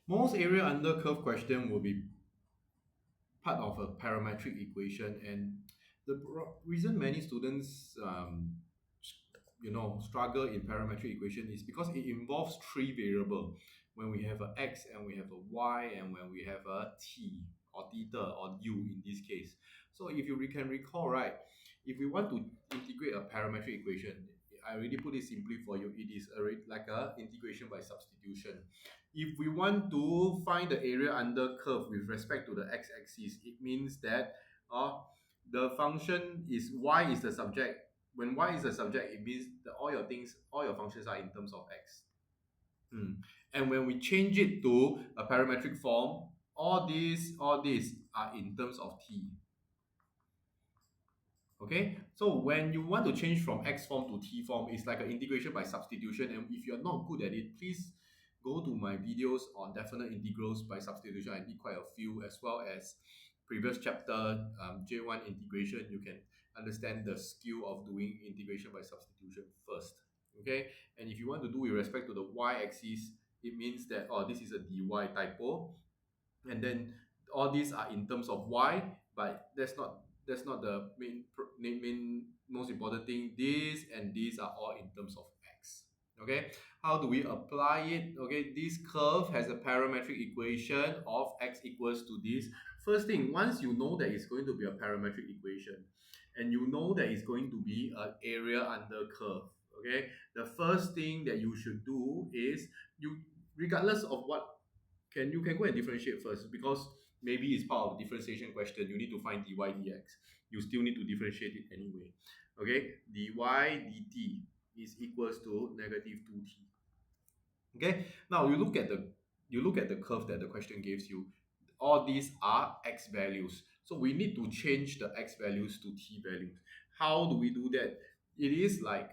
Most area under curve question will be part of a parametric equation, and the reason many students struggle in parametric equation is because it involves three variable. When we have a x and we have a y and when we have a t or theta or u in this case. So if you can recall, right, if we want to integrate a parametric equation, I already put it simply for you, it is already like a integration by substitution. If we want to find the area under curve with respect to the x-axis, it means that the function is y is the subject. When y is the subject, it means that all your functions are in terms of x. And when we change it to a parametric form, all these are in terms of t. Okay, so when you want to change from x form to t form, it's like an integration by substitution. And if you're not good at it, please go to my videos on definite integrals by substitution. I did quite a few, as well as previous chapter, J1 integration. You can understand the skill of doing integration by substitution first. Okay, and if you want to do with respect to the y-axis, it means that, oh, this is a dy typo, and then all these are in terms of y, but that's not the main most important thing. This and these are all in terms of x. Okay, how do we apply it? Okay, this curve has a parametric equation of x equals to this. First thing, once you know that it's going to be a parametric equation and you know that it's going to be an area under curve, okay, the first thing that you should do is, you regardless of what, you can go and differentiate first, because maybe it's part of differentiation question. You need to find dy dx. You still need to differentiate it anyway. Okay, dy dt is equals to negative 2t. Okay, now you look at the curve that the question gives you. All these are x values, so we need to change the x values to t values. How do we do that? It is like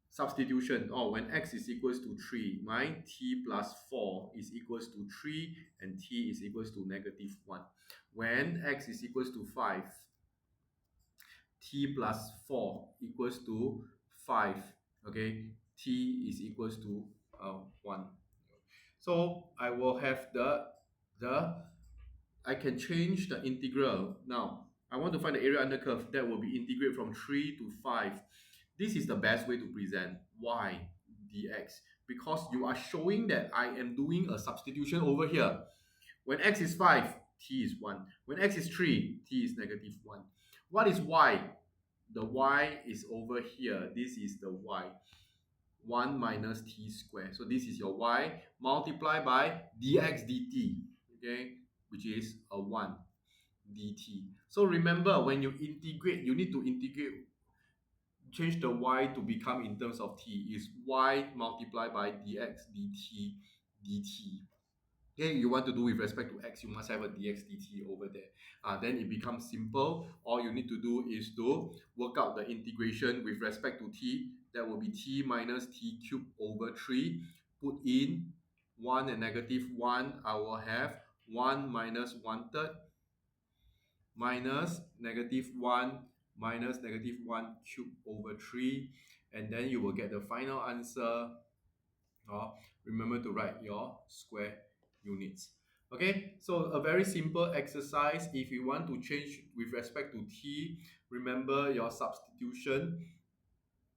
substitution. Oh, when x is equals to 3, my t plus 4 is equals to 3 and t is equals to negative 1. When x is equals to 5, t plus 4 equals to 5. Okay, t is equals to 1. So I will have the I can change the integral. Now, I want to find the area under curve. That will be integrate from 3 to 5. This is the best way to present y dx, because you are showing that I am doing a substitution over here. When x is 5, t is 1. When x is 3, t is negative 1. What is y? The y is over here. This is the y. 1 minus t squared. So this is your y multiplied by dx dt, okay, which is a 1 dt. So remember, when you integrate, you need to integrate, change the y to become in terms of t, is y multiplied by dx dt dt. Okay, you want to do with respect to x, you must have a dx dt over there. Then it becomes simple. All you need to do is to work out the integration with respect to t. That will be t minus t cubed over 3. Put in 1 and negative 1. I will have 1 minus 1/3 minus negative 1 minus negative 1 cubed over 3. And then you will get the final answer. Remember to write your square units. Okay, so a very simple exercise. If you want to change with respect to t, remember your substitution.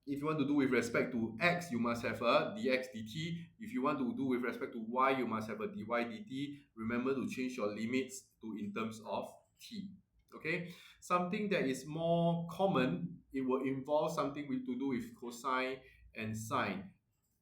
If you want to do with respect to x, you must have a dx dt. If you want to do with respect to y, you must have a dy dt. Remember to change your limits to in terms of t. Okay, something that is more common, it will involve something to do with cosine and sine.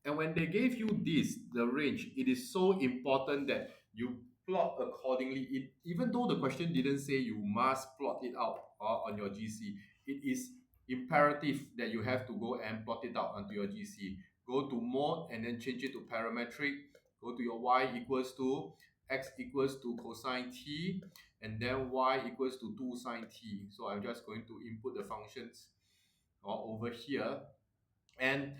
And when they gave you this, the range, it is so important that you plot accordingly. Even though the question didn't say you must plot it out on your GC, it is imperative that you have to go and plot it out onto your GC. Go to mode and then change it to parametric. Go to your y equals to x equals to cosine t, and then y equals to 2 sine t. So I'm just going to input the functions over here. And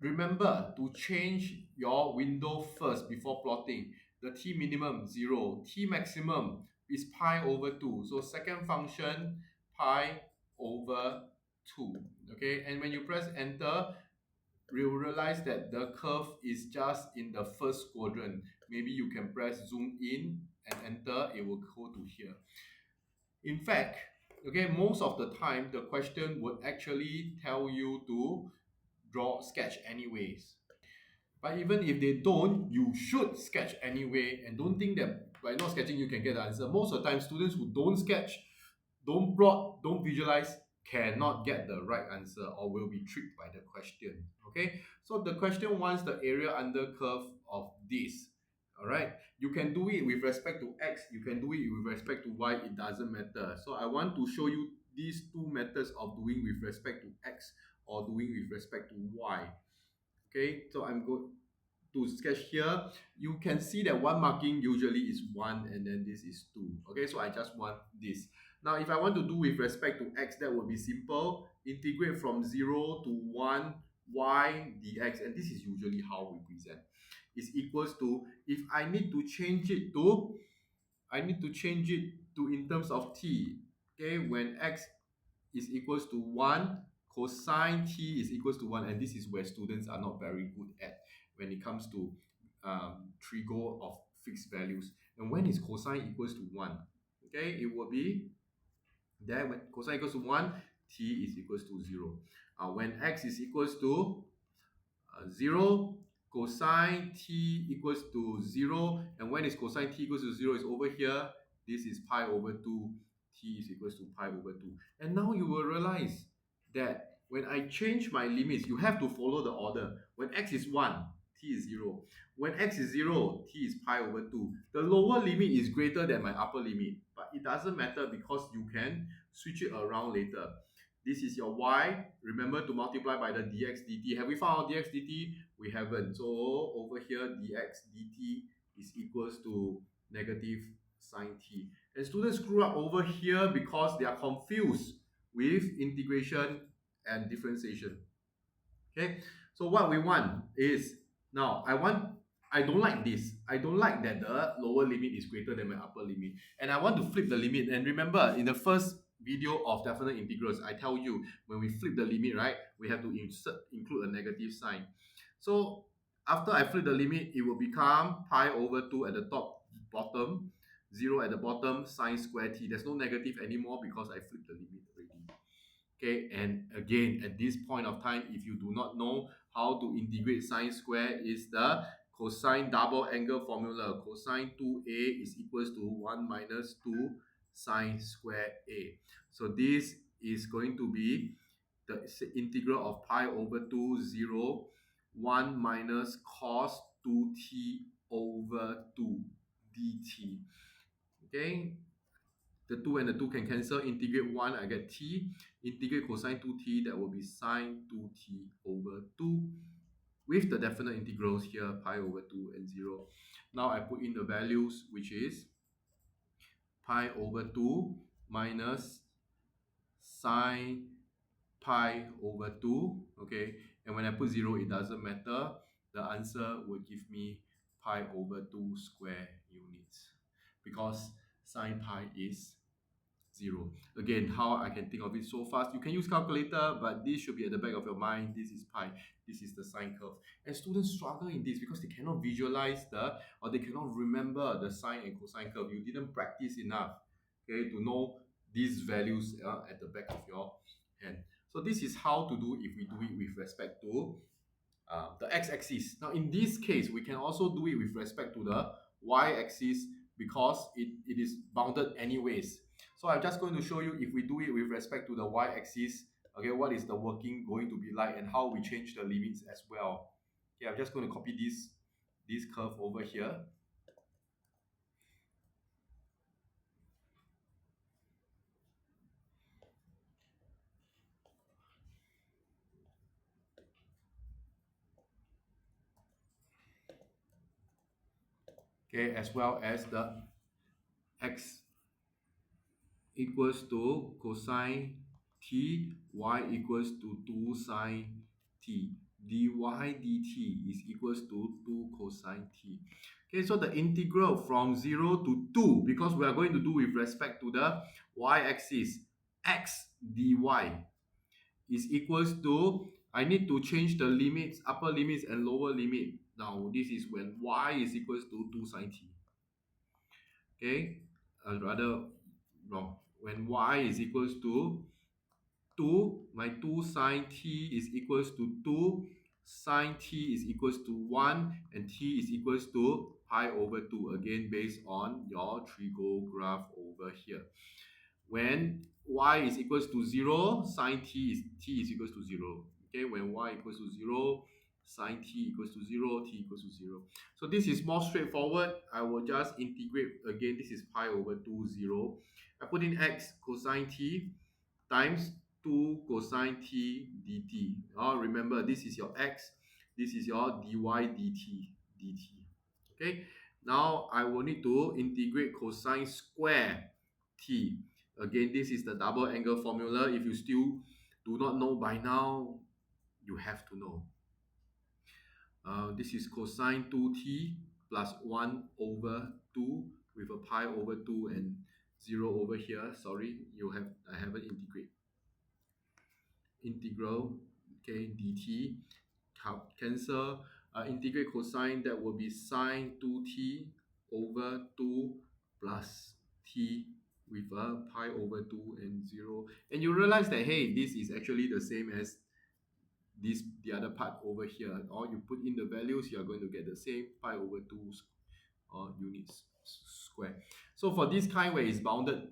remember to change your window first before plotting. The t minimum 0, t maximum is pi over 2. So second function, pi over 2. Okay, and when you press enter, you'll realize that the curve is just in the first quadrant, maybe you can press zoom in and enter, it will go to here. In fact, okay, most of the time the question would actually tell you to draw sketch anyways. But even if they don't, you should sketch anyway, and don't think that by not sketching you can get the answer. Most of the time, students who don't sketch, don't plot, don't visualize, cannot get the right answer or will be tricked by the question. Okay, so the question wants the area under curve of this. All right, you can do it with respect to x, you can do it with respect to y, it doesn't matter. So I want to show you these two methods of doing with respect to x or doing with respect to y. Okay, so I'm going to sketch here. You can see that one marking usually is 1 and then this is 2. Okay, so I just want this. Now if I want to do with respect to x, that would be simple. Integrate from 0 to 1 y dx, and this is usually how we present. Is equals to, if I need to change it to, in terms of t. Okay, when x is equals to 1, cosine t is equals to 1, and this is where students are not very good at when it comes to trigo of fixed values. And when is cosine equals to 1? Okay, it will be there when cosine equals to 1, t is equals to 0. When x is equals to 0, cosine t equals to 0, and when is cosine t equals to 0 is over here. This is pi over 2, t is equals to pi over 2. And now you will realize that when I change my limits, you have to follow the order. When x is 1, t is 0. When x is 0, t is pi over 2. The lower limit is greater than my upper limit, but it doesn't matter because you can switch it around later. This is your y. Remember to multiply by the dx dt. Have we found our dx dt? We haven't. So over here, dx dt is equals to negative sine t. And students screw up over here because they are confused with integration and differentiation. Okay, so what we want is, now I don't like this. I don't like that the lower limit is greater than my upper limit. And I want to flip the limit. And remember, in the first video of definite integrals, I tell you, when we flip the limit, right, we have to include a negative sign. So after I flip the limit, it will become pi over 2 at the top bottom, 0 at the bottom, sine square t. There's no negative anymore because I flipped the limit already. Okay, and again, at this point of time, if you do not know how to integrate sine square, is the cosine double angle formula. Cosine 2a is equals to 1 minus 2 sine square a. So this is going to be the integral of pi over 2, 0, 1 minus cos 2t over 2 dt. Okay, the 2 and the 2 can cancel. Integrate 1, I get t. Integrate cosine 2t, that will be sine 2t over 2. With the definite integrals here, pi over 2 and 0. Now I put in the values, which is pi over 2 minus sine pi over 2. Okay, and when I put 0, it doesn't matter. The answer will give me pi over 2 square units, because sine pi is 0. Again, how I can think of it so fast, you can use calculator, but this should be at the back of your mind. This is pi, this is the sine curve. And students struggle in this because they cannot visualize or they cannot remember the sine and cosine curve. You didn't practice enough, okay, to know these values at the back of your hand. So this is how to do if we do it with respect to the x-axis. Now in this case, we can also do it with respect to the y-axis because it is bounded anyways. So I'm just going to show you, if we do it with respect to the y-axis, okay, what is the working going to be like and how we change the limits as well. Okay, I'm just going to copy this curve over here. Okay, as well as the x equals to cosine t, y equals to 2 sine t, dy dt is equals to 2 cosine t. Okay, so the integral from 0 to 2, because we are going to do with respect to the y-axis, x dy is equals to, I need to change the limits, upper limits and lower limit. Now this is when y is equals to 2 sine t. Okay, rather wrong. When y is equals to 2, my 2 sine t is equals to 2, sine t is equals to 1, and t is equals to pi over 2, again based on your trigo graph over here. When y is equals to 0, sine t is equals to 0. Okay, when y equals to 0, sine t equals to 0, t equals to 0. So this is more straightforward. I will just integrate again. This is pi over 2, 0. I put in x cosine t times 2 cosine t dt. Remember, this is your x, this is your dy dt. Okay, now I will need to integrate cosine square t. Again, this is the double angle formula. If you still do not know by now, you have to know. This is cosine 2t plus 1 over 2 with a pi over 2 and 0 over here. Sorry, I haven't integrate. Integral, okay, dt, cancel, integrate cosine, that will be sine 2t over 2 plus t with a pi over 2 and 0. And you realize that, hey, this is actually the same as the other part over here. Or you put in the values, you are going to get the same pi over 2 units square. So for this kind where it's bounded,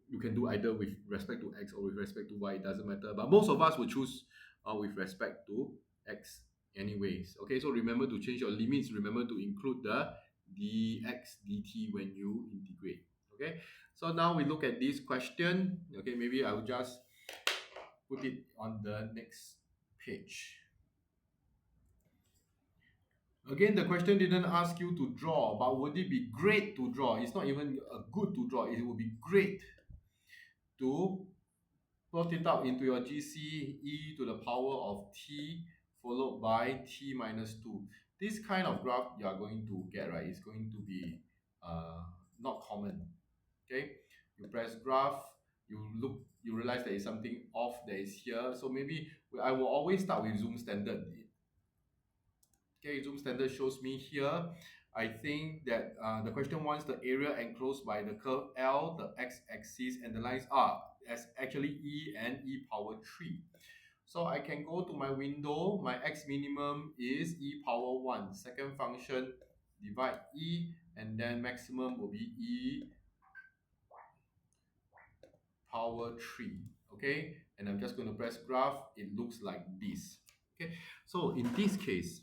you can do either with respect to x or with respect to y, it doesn't matter, but most of us will choose with respect to x anyways. Okay, so remember to change your limits, remember to include the dx dt when you integrate. Okay, so now we look at this question. Okay, maybe I'll just put it on the next page. Again, the question didn't ask you to draw, but would it be great to draw? It's not even good to draw, it would be great to plot it out into your GC, e to the power of t followed by t minus 2. This kind of graph you are going to get, right, is going to be not common. Okay, you press graph, you realize there is something off that is here. So maybe I will always start with zoom standard. Okay, zoom standard shows me here. I think that the question wants the area enclosed by the curve L, the x-axis, and the lines are as actually e and e power 3. So I can go to my window. My x minimum is e power 1. Second function, divide e, and then maximum will be e power 3. Okay, and I'm just going to press graph. It looks like this. Okay, so in this case,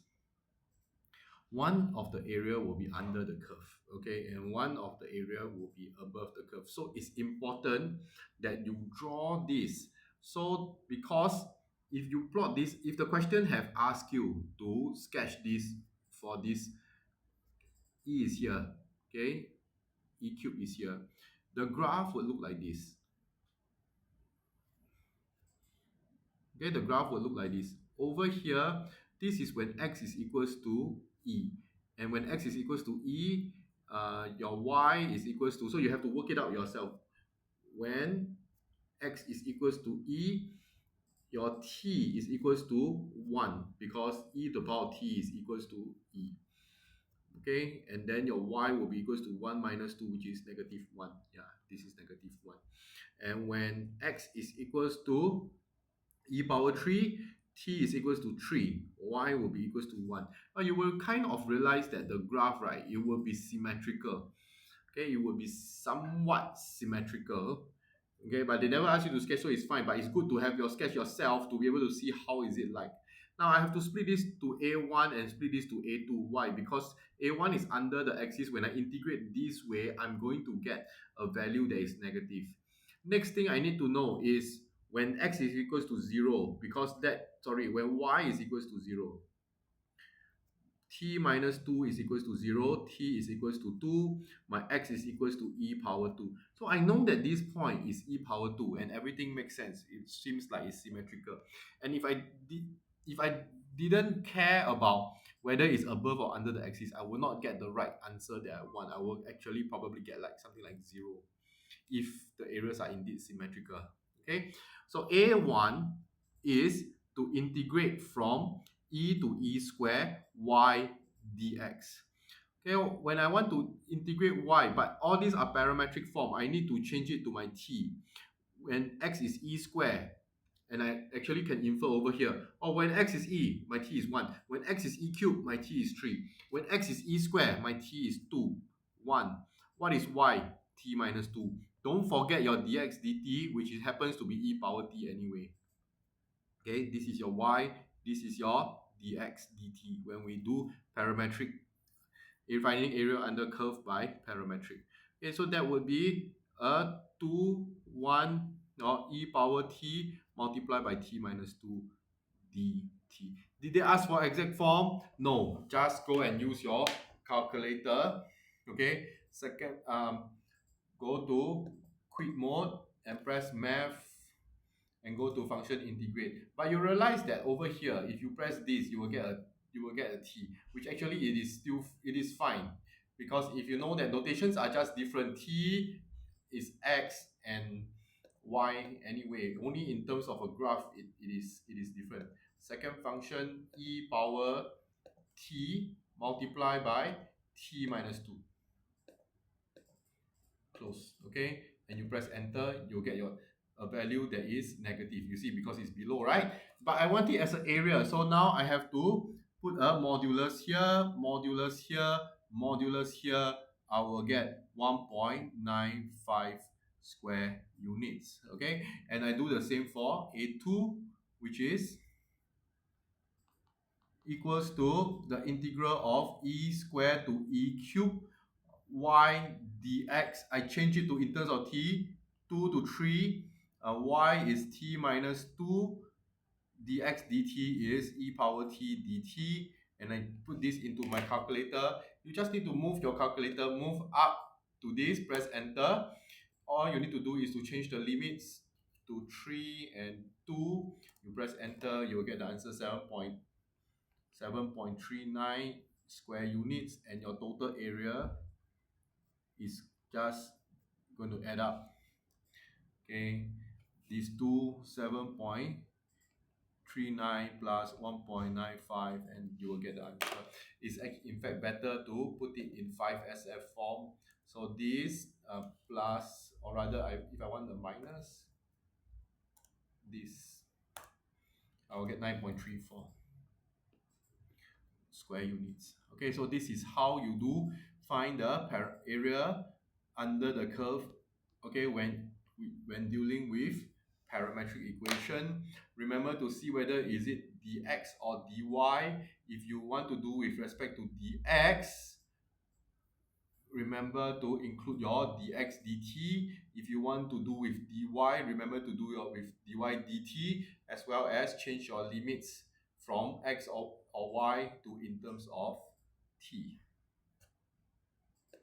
one of the area will be under the curve, okay, and one of the area will be above the curve. So it's important that you draw this. So because if you plot this, if the question have asked you to sketch this for this, e is here, okay, e cube is here, the graph will look like this. Okay, the graph will look like this. Over here, this is when x is equals to e. And when x is equals to e, your y is equals to, so you have to work it out yourself. When x is equals to e, your t is equals to 1 because e to the power of t is equals to e. Okay, and then your y will be equals to 1 minus 2, which is negative 1. Yeah, this is negative 1. And when x is equals to e power 3, t is equals to 3, y will be equals to 1. Now you will kind of realize that the graph, right, it will be symmetrical. Okay, it will be somewhat symmetrical. Okay, but they never ask you to sketch, so it's fine. But it's good to have your sketch yourself to be able to see how is it like. Now I have to split this to a1 and split this to a2. Why? Because a1 is under the axis. When I integrate this way, I'm going to get a value that is negative. Next thing I need to know is when x is equals to 0, because when y is equals to 0, t minus 2 is equals to 0, t is equals to 2, my x is equals to e power 2. So I know that this point is e power 2 and everything makes sense. It seems like it's symmetrical. And if I didn't care about whether it's above or under the axis, I will not get the right answer that I want. I will actually probably get like something like 0 if the areas are indeed symmetrical. Okay, so A1 is to integrate from e to e square y dx. Okay, when I want to integrate y, but all these are parametric form, I need to change it to my t. When x is e square, and I actually can infer over here, or when x is e, my t is 1. When x is e cubed, my t is 3. When x is e square, my t is 2, 1. What is y? T minus 2. Don't forget your dx dt, which happens to be e power t anyway. Okay, this is your y, this is your dx dt when we do parametric, finding area under curve by parametric. Okay, so that would be a 2, 1, or e power t multiplied by t minus 2 dt. Did they ask for exact form? No, just go and use your calculator. Okay, second, go to quick mode and press math and go to function integrate. But you realize that over here, if you press this, you will get a t, which actually it is fine, because if you know that notations are just different, t is x and y anyway. Only in terms of a graph it is different. Second function, e power t multiplied by t minus 2. Close. Okay, and you press enter, you'll get your a value that is negative. You see, because it's below, right? But I want it as an area, so now I have to put a modulus here, modulus here, modulus here. I will get 1.95 square units. Okay, and I do the same for a2, which is equals to the integral of e squared to e cubed y dx. I change it to in terms of t, 2 to 3. Y is t minus 2. Dx dt is e power t dt. And I put this into my calculator. You just need to move your calculator, move up to this, press enter. All you need to do is to change the limits to 3 and 2. You press enter, you will get the answer 7.39 square units, and your total area is just going to add up. Okay, these two, 7.39 plus 1.95, and you will get the answer. It's in fact better to put it in 5SF form. So this plus, or rather, if I want the minus, this, I will get 9.34 square units. Okay, so this is how you do find the area under the curve. Okay, when dealing with parametric equation, remember to see whether is it dx or dy. If you want to do with respect to dx, remember to include your dx dt. If you want to do with dy, remember to do your with dy dt, as well as change your limits from x or y to in terms of t.